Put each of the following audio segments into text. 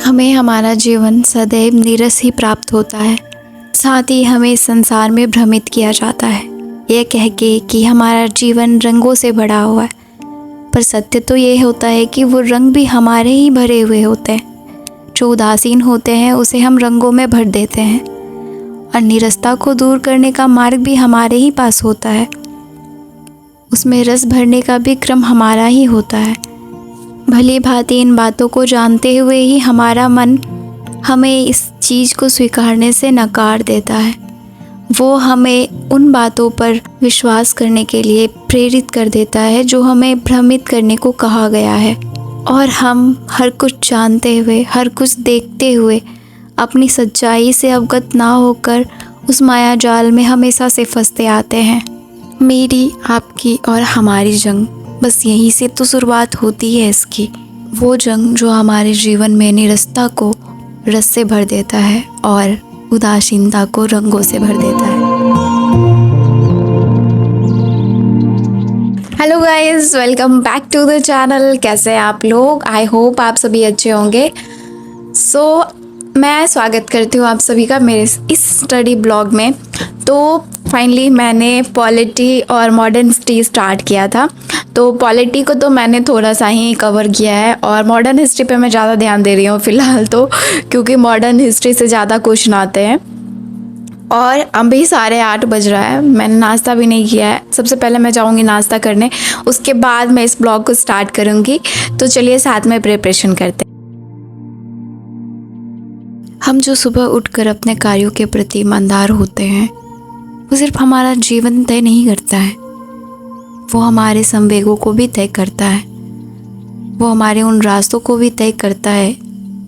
हमें हमारा जीवन सदैव नीरस ही प्राप्त होता है। साथ ही हमें इस संसार में भ्रमित किया जाता है यह कह के कि हमारा जीवन रंगों से भरा हुआ है, पर सत्य तो ये होता है कि वो रंग भी हमारे ही भरे हुए होते हैं। जो उदासीन होते हैं उसे हम रंगों में भर देते हैं, और नीरसता को दूर करने का मार्ग भी हमारे ही पास होता है। उसमें रस भरने का भी क्रम हमारा ही होता है। भली भांति इन बातों को जानते हुए ही हमारा मन हमें इस चीज़ को स्वीकारने से नकार देता है। वो हमें उन बातों पर विश्वास करने के लिए प्रेरित कर देता है जो हमें भ्रमित करने को कहा गया है, और हम हर कुछ जानते हुए, हर कुछ देखते हुए अपनी सच्चाई से अवगत ना होकर उस माया जाल में हमेशा से फंसते आते हैं। मेरी, आपकी और हमारी जंग बस यहीं से तो शुरुआत होती है इसकी। वो जंग जो हमारे जीवन में निरसता को रस से भर देता है और उदासीनता को रंगों से भर देता है। Hello guys, welcome back to the channel. कैसे हैं आप लोग? आई होप आप सभी अच्छे होंगे। मैं स्वागत करती हूँ आप सभी का मेरे इस स्टडी ब्लॉग में। तो फाइनली मैंने पॉलिटी और मॉडर्न हिस्ट्री स्टार्ट किया था। तो पॉलिटी को तो मैंने थोड़ा सा ही कवर किया है और मॉडर्न हिस्ट्री पे मैं ज़्यादा ध्यान दे रही हूँ फ़िलहाल तो, क्योंकि मॉडर्न हिस्ट्री से ज़्यादा क्वेश्चन आते हैं। और अभी 8:30 बज रहा है, मैंने नाश्ता भी नहीं किया है। सबसे पहले मैं जाऊँगी नाश्ता करने, उसके बाद मैं इस ब्लॉग को स्टार्ट करूँगी। तो चलिए साथ में प्रिपरेशन करते हैं। हम जो सुबह उठकर अपने कार्यों के प्रति ईमानदार होते हैं, वो सिर्फ हमारा जीवन तय नहीं करता है, वो हमारे संवेगों को भी तय करता है। वो हमारे उन रास्तों को भी तय करता है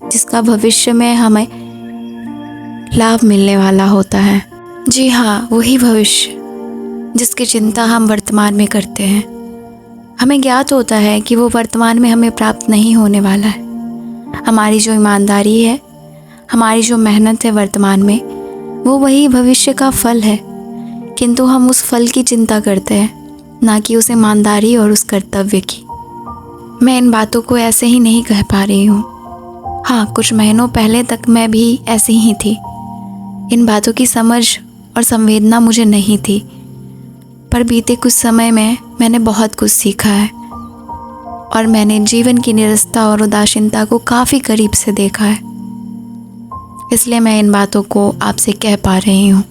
जिसका भविष्य में हमें लाभ मिलने वाला होता है। जी हाँ, वही भविष्य जिसकी चिंता हम वर्तमान में करते हैं। हमें ज्ञात होता है कि वो वर्तमान में हमें प्राप्त नहीं होने वाला है। हमारी जो ईमानदारी है, हमारी जो मेहनत है वर्तमान में, वो वही भविष्य का फल है। किंतु हम उस फल की चिंता करते हैं, ना कि उस ईमानदारी और उस कर्तव्य की। मैं इन बातों को ऐसे ही नहीं कह पा रही हूँ। हाँ, कुछ महीनों पहले तक मैं भी ऐसी ही थी। इन बातों की समझ और संवेदना मुझे नहीं थी, पर बीते कुछ समय में मैंने बहुत कुछ सीखा है और मैंने जीवन की निरसता और उदासीनता को काफ़ी करीब से देखा है। इसलिए मैं इन बातों को आपसे कह पा रही हूँ।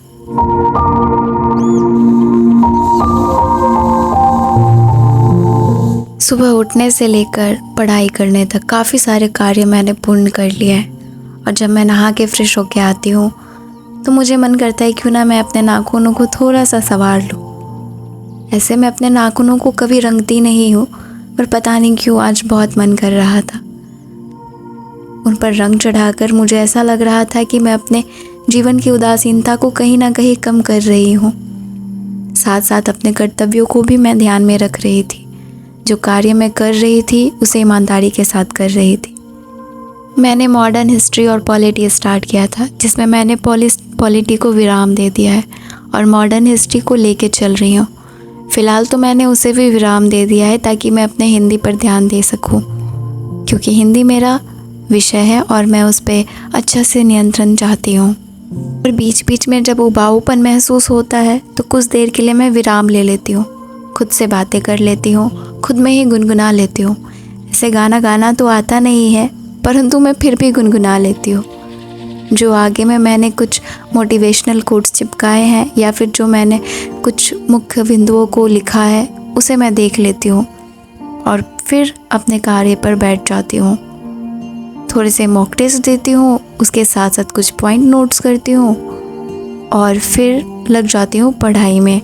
सुबह उठने से लेकर पढ़ाई करने तक काफ़ी सारे कार्य मैंने पूर्ण कर लिए हैं, और जब मैं नहा के फ्रेश होके आती हूँ तो मुझे मन करता है क्यों ना मैं अपने नाखूनों को थोड़ा सा संवार लूँ। ऐसे मैं अपने नाखूनों को कभी रंगती नहीं हूँ, पर पता नहीं क्यों आज बहुत मन कर रहा था। उन पर रंग चढ़ाकर मुझे ऐसा लग रहा था कि मैं अपने जीवन की उदासीनता को कहीं ना कहीं कम कर रही हूँ। साथ साथ अपने कर्तव्यों को भी मैं ध्यान में रख रही थी। जो कार्य मैं कर रही थी उसे ईमानदारी के साथ कर रही थी। मैंने मॉडर्न हिस्ट्री और पॉलिटी स्टार्ट किया था, जिसमें मैंने पॉलिटी को विराम दे दिया है और मॉडर्न हिस्ट्री को लेके चल रही हूँ। फ़िलहाल तो मैंने उसे भी विराम दे दिया है ताकि मैं अपने हिंदी पर ध्यान दे सकूँ, क्योंकि हिंदी मेरा विषय है और मैं उस पर अच्छा से नियंत्रण चाहती हूँ। और बीच बीच में जब उबाऊपन महसूस होता है तो कुछ देर के लिए मैं विराम ले लेती हूँ, खुद से बातें कर लेती हूँ, खुद में ही गुनगुना लेती हूँ। ऐसे गाना गाना तो आता नहीं है, परंतु मैं फिर भी गुनगुना लेती हूँ। जो आगे में मैंने कुछ मोटिवेशनल कोट्स चिपकाए हैं या फिर जो मैंने कुछ मुख्य बिंदुओं को लिखा है, उसे मैं देख लेती हूँ और फिर अपने कार्य पर बैठ जाती हूँ। थोड़े से मॉक टेस्ट देती हूँ, उसके साथ साथ कुछ पॉइंट नोट्स करती हूँ और फिर लग जाती हूँ पढ़ाई में।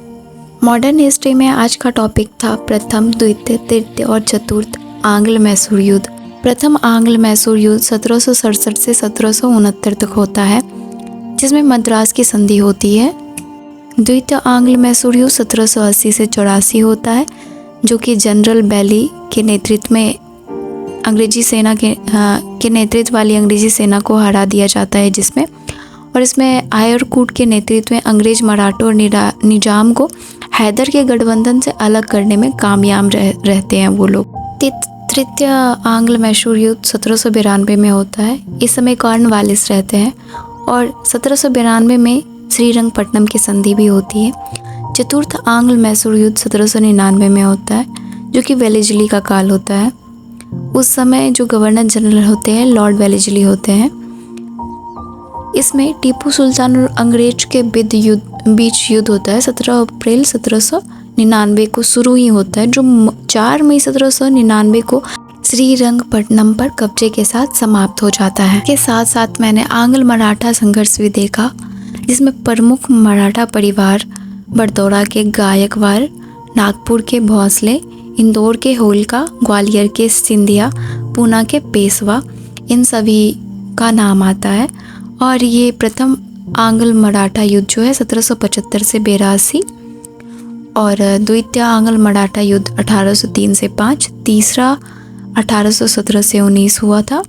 मॉडर्न हिस्ट्री में आज का टॉपिक था प्रथम, द्वितीय, तृतीय और चतुर्थ आंग्ल मैसूर युद्ध। प्रथम आंग्ल मैसूर युद्ध 1767 से 1769 तक होता है, जिसमें मद्रास की संधि होती है। द्वितीय आंग्ल मैसूर युद्ध 1780 से 84 होता है, जो कि जनरल बैली के नेतृत्व में अंग्रेजी सेना के नेतृत्व वाली अंग्रेजी सेना को हरा दिया जाता है, जिसमें और इसमें आयरकूट के नेतृत्व में अंग्रेज मराठों और निजाम को हैदर के गठबंधन से अलग करने में कामयाब रहते हैं वो लोग। तृतीय आंग्ल मैसूर युद्ध 1792 में होता है। इस समय कॉर्नवालिस रहते हैं और 1792 में श्रीरंगपट्टनम की संधि भी होती है। चतुर्थ आंग्ल मैसूर युद्ध 1799 में होता है, जो कि वेलेस्ली का काल होता है। उस समय जो गवर्नर जनरल होते हैं लॉर्ड वेलेस्ली होते हैं। इसमें टीपू सुल्तान और अंग्रेज के बीच युद्ध होता है। 17 अप्रैल 1799 को शुरू ही होता है, जो 4 मई 1799 को श्रीरंगपट्टनम पर कब्जे के साथ समाप्त हो जाता है। के साथ साथ मैंने आंग्ल मराठा संघर्ष भी देखा, जिसमें प्रमुख मराठा परिवार बड़दौरा के गायकवाड़, नागपुर के भोसले, इंदौर के होलका, ग्वालियर के सिंधिया, पूना के पेशवा, इन सभी का नाम आता है। और ये प्रथम आंग्ल मराठा युद्ध जो है 1775 से 82, और द्वितीय आंग्ल मराठा युद्ध 1803 से 5, तीसरा 1817 से 19 हुआ था,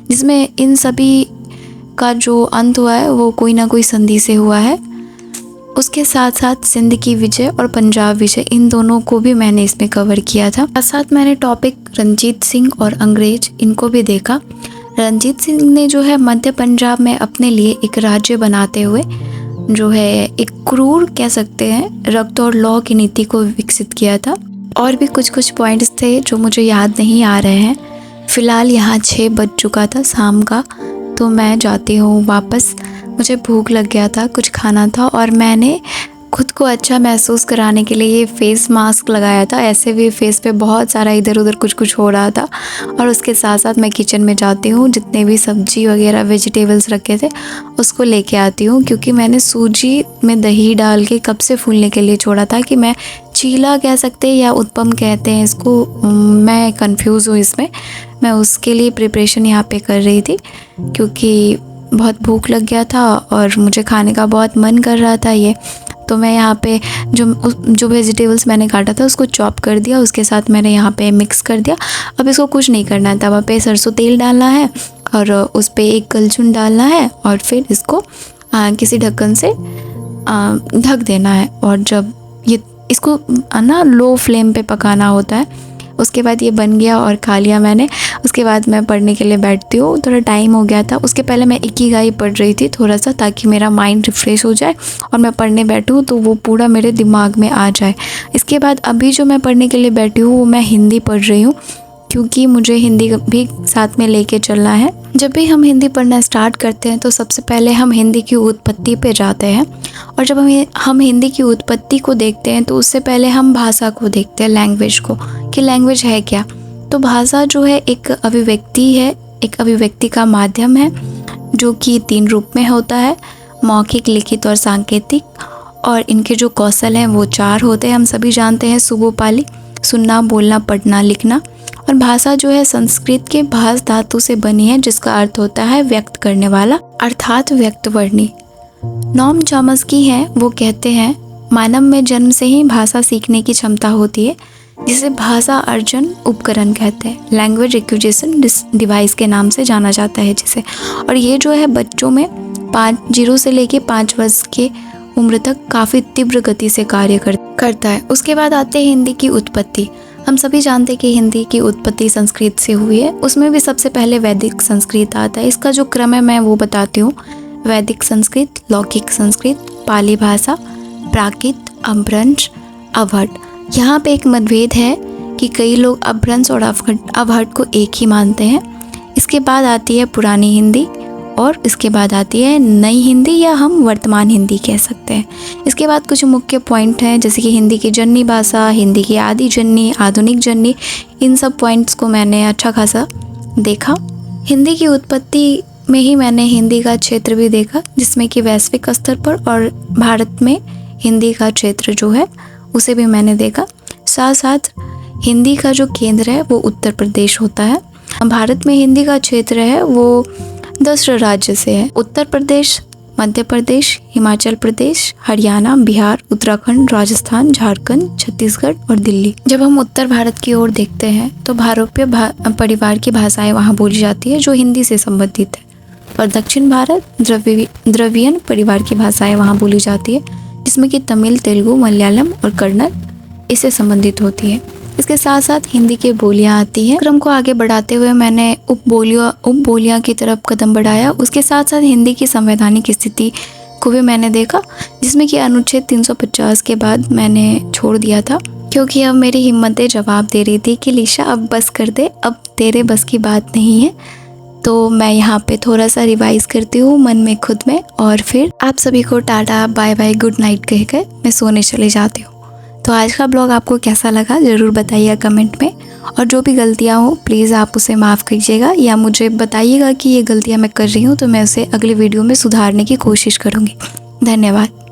जिसमें इन सभी का जो अंत हुआ है वो कोई ना कोई संधि से हुआ है। उसके साथ साथ सिंध की विजय और पंजाब विजय, इन दोनों को भी मैंने इसमें कवर किया था। साथ साथ मैंने टॉपिक रंजीत सिंह और अंग्रेज, इनको भी देखा। रंजीत सिंह ने जो है मध्य पंजाब में अपने लिए एक राज्य बनाते हुए जो है एक क्रूर कह सकते हैं रक्त और लॉ की नीति को विकसित किया था। और भी कुछ पॉइंट्स थे जो मुझे याद नहीं आ रहे हैं। फ़िलहाल यहाँ 6 बज चुका था शाम का, तो मैं जाती हूँ वापस। मुझे भूख लग गया था, कुछ खाना था, और मैंने खुद को अच्छा महसूस कराने के लिए ये फेस मास्क लगाया था। ऐसे भी फेस पे बहुत सारा इधर उधर कुछ हो रहा था। और उसके साथ साथ मैं किचन में जाती हूँ, जितने भी सब्जी वगैरह वेजिटेबल्स रखे थे उसको लेके आती हूँ, क्योंकि मैंने सूजी में दही डाल के कब से फूलने के लिए छोड़ा था कि मैं चीला कह सकते हैं या उत्पम कहते हैं इसको, मैं कंफ्यूज हूँ इसमें। मैं उसके लिए प्रिपरेशन यहाँ पे कर रही थी, क्योंकि बहुत भूख लग गया था और मुझे खाने का बहुत मन कर रहा था ये। तो मैं यहाँ पे जो वेजिटेबल्स मैंने काटा था उसको चॉप कर दिया, उसके साथ मैंने यहाँ पे मिक्स कर दिया। अब इसको कुछ नहीं करना है, तवा पे सरसों तेल डालना है और उस पर 1 कलछुल डालना है और फिर इसको किसी ढक्कन से ढक देना है। और जब ये इसको ना लो फ्लेम पे पकाना होता है। उसके बाद ये बन गया और खा लिया मैंने। उसके बाद मैं पढ़ने के लिए बैठती हूँ, थोड़ा टाइम हो गया था। उसके पहले मैं इकिगाई पढ़ रही थी थोड़ा सा, ताकि मेरा माइंड रिफ़्रेश हो जाए और मैं पढ़ने बैठूँ तो वो पूरा मेरे दिमाग में आ जाए। इसके बाद अभी जो मैं पढ़ने के लिए बैठी हूँ वो मैं हिंदी पढ़ रही हूँ, क्योंकि मुझे हिंदी भी साथ में लेके चलना है। जब भी हम हिंदी पढ़ना स्टार्ट करते हैं तो सबसे पहले हम हिंदी की उत्पत्ति पे जाते हैं, और जब हम हिंदी की उत्पत्ति को देखते हैं तो उससे पहले हम भाषा को देखते हैं, लैंग्वेज को, कि लैंग्वेज है क्या। तो भाषा जो है एक अभिव्यक्ति है, एक अभिव्यक्ति का माध्यम है, जो कि 3 रूप में होता है, मौखिक, लिखित और सांकेतिक। और इनके जो कौशल हैं वो 4 होते हैं, हम सभी जानते हैं, सुबोपाली, सुनना, बोलना, पढ़ना, लिखना। और भाषा जो है संस्कृत के भास धातु से बनी है, जिसका अर्थ होता है व्यक्त करने वाला, अर्थात व्यक्तवर्णी। नॉम चॉम्स्की हैं, वो कहते हैं मानव में जन्म से ही भाषा सीखने की क्षमता होती है, जिसे भाषा अर्जन उपकरण कहते हैं, लैंग्वेज एक्विजिशन डिवाइस के नाम से जाना जाता है जिसे। और ये जो है बच्चों में 0 से लेके 5 वर्ष के उम्र तक काफ़ी तीव्र गति से कार्य करता है। उसके बाद आते हैं हिंदी की उत्पत्ति। हम सभी जानते हैं कि हिंदी की उत्पत्ति संस्कृत से हुई है। उसमें भी सबसे पहले वैदिक संस्कृत आता है। इसका जो क्रम है मैं वो बताती हूँ। वैदिक संस्कृत, लौकिक संस्कृत, पाली भाषा, प्राकृत, अपभ्रंश, अवहट। यहाँ पे एक मतभेद है कि कई लोग अपभ्रंश और अवहट को एक ही मानते हैं। इसके बाद आती है पुरानी हिंदी, और इसके बाद आती है नई हिंदी, या हम वर्तमान हिंदी कह सकते हैं। इसके बाद कुछ मुख्य पॉइंट हैं, जैसे कि हिंदी की जननी भाषा, हिंदी की आदि जननी, आधुनिक जननी। इन सब पॉइंट्स को मैंने अच्छा खासा देखा। हिंदी की उत्पत्ति में ही मैंने हिंदी का क्षेत्र भी देखा, जिसमें कि वैश्विक स्तर पर और भारत में हिंदी का क्षेत्र जो है उसे भी मैंने देखा। साथ साथ हिंदी का जो केंद्र है वो उत्तर प्रदेश होता है। भारत में हिंदी का क्षेत्र है वो 10 राज्य से है। उत्तर प्रदेश, मध्य प्रदेश, हिमाचल प्रदेश, हरियाणा, बिहार, उत्तराखंड, राजस्थान, झारखंड, छत्तीसगढ़ और दिल्ली। जब हम उत्तर भारत की ओर देखते हैं तो भारतीय परिवार की भाषाएं वहाँ बोली जाती है जो हिंदी से संबंधित है, और दक्षिण भारत द्रविड़ियन परिवार की भाषाएं वहाँ बोली जाती है, जिसमें कि तमिल, तेलुगु, मलयालम और कन्नड़ इससे संबंधित होती है। इसके साथ साथ हिंदी की बोलियाँ आती हैं। क्रम को आगे बढ़ाते हुए मैंने उपबोलियाँ की तरफ कदम बढ़ाया। उसके साथ साथ हिंदी की संवैधानिक स्थिति को भी मैंने देखा, जिसमें कि अनुच्छेद 350 के बाद मैंने छोड़ दिया था, क्योंकि अब मेरी हिम्मतें जवाब दे रही थी कि लीशा अब बस कर दे, अब तेरे बस की बात नहीं है। तो मैं यहाँ पे थोड़ा सा रिवाइज़ करती हूँ मन में खुद में, और फिर आप सभी को tata bye bye good night कह कर मैं सोने चले जाती हूँ। तो आज का ब्लॉग आपको कैसा लगा ज़रूर बताइएगा कमेंट में, और जो भी गलतियाँ हो प्लीज़ आप उसे माफ़ कीजिएगा, या मुझे बताइएगा कि ये गलतियाँ मैं कर रही हूँ तो मैं उसे अगले वीडियो में सुधारने की कोशिश करूँगी। धन्यवाद।